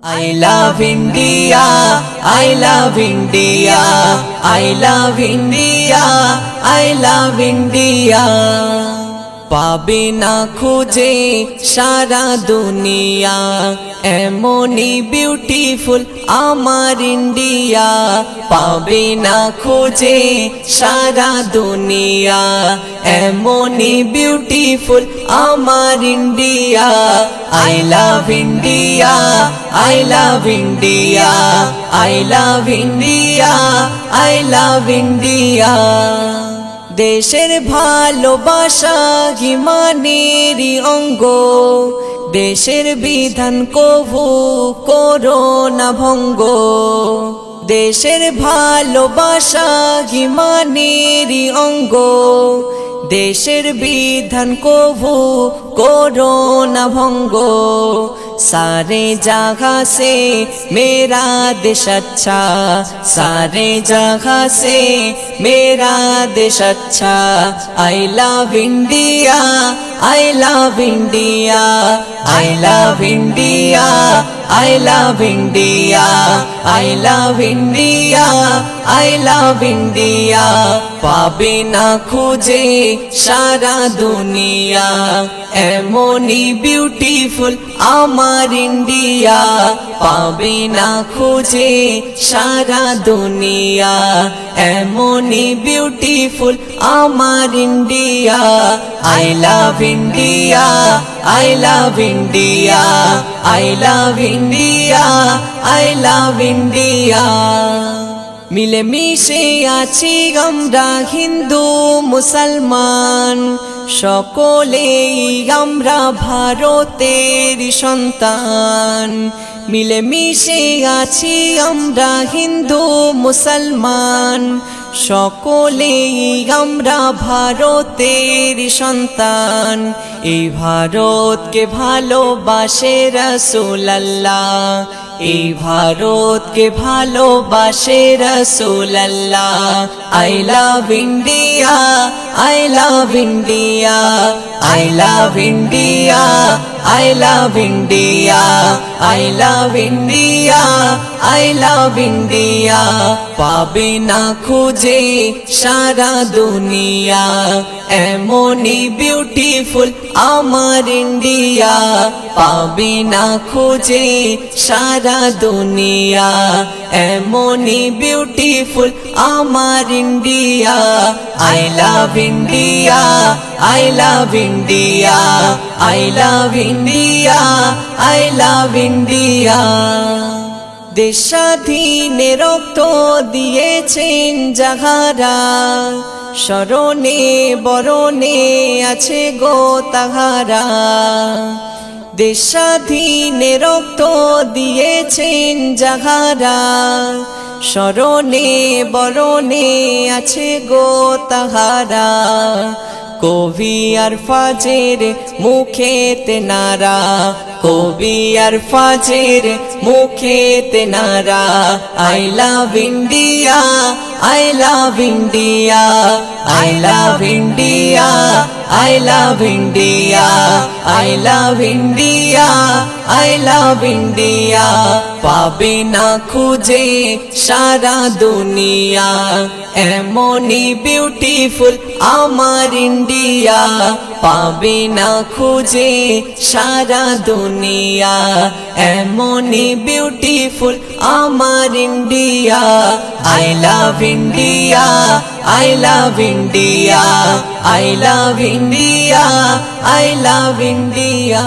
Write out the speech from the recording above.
I love India, I love India, I love India, I love India. পাবে না খুঁজে সারা দুনিয়া এমনই বিউটিফুল আমার ইন্ডিয়া। পাবে না খুঁজে সারা দুনিয়া এমনই বিউটিফুল আমার India. I love India, I love India, I love India, I love India. দেশের ভালোবাসা ইমানেরই অঙ্গ, দেশের বিধান কভু করো না ভঙ্গ। দেশের ভালোবাসা ইমানেরই অঙ্গ, দেশের বিধান কভু করো না ভঙ্গ। सारे जगह से मेरा देश अच्छा, सारे जगह से मेरा देश अच्छा। I love India, I love India, I love India, I love India, I love India, I love India. পাবে না খুঁজে সারা দুনিয়া এমনই বিউটিফুল আমার ইন্ডিয়া। পাবে না খুঁজে সারা দুনিয়া এমনই বিউটিফুল আমার India. I love India, I love India, I love India, I love India. মিলে মিশে আছি আমরা হিন্দু মুসলমান, সকলেই আমরা ভারতের সন্তান। মিলে মিশে আছি আমরা হিন্দু মুসলমান, সকলেই আমরা ভারতের সন্তান। এই ভারতকে ভালোবাসে রাসূলুল্লাহ, এই ভারতকে ভালোবাসে রাসূলুল্লাহ। I love India, I love India, I love India, I love India, I love India, I love India. পাবে না খুঁজে সারা দুনিয়া এমনই বিউটিফুল আমার ইন্ডিয়া। পাবে না খুঁজে সারা দুনিয়া এমনই বিউটিফুল আমার India. I love India, I love India, I love India, I love India. দেশ স্বাধীনে রক্ত দিয়েছেন যাহারা, স্মরণে বরণে আছে গো তাহারা। দেশ স্বাধীনে রক্ত দিয়েছেন যাহারা, স্মরণে বরণে আছে গো তাহারা। কবি আর ফাজের মুখেতে নারা, কবি আর ফাজের মুখেতে নারা। I love India, I love India, I love India, I love India, I love India, I love India. পাবে না খুঁজে সারা দুনিয়া এমনই বিউটিফুল আমার ইন্ডিয়া। পাবে না খুঁজে সারা দুনিয়া এমনই বিউটিফুল আমার India. I love India, I love India, I love India, I love India.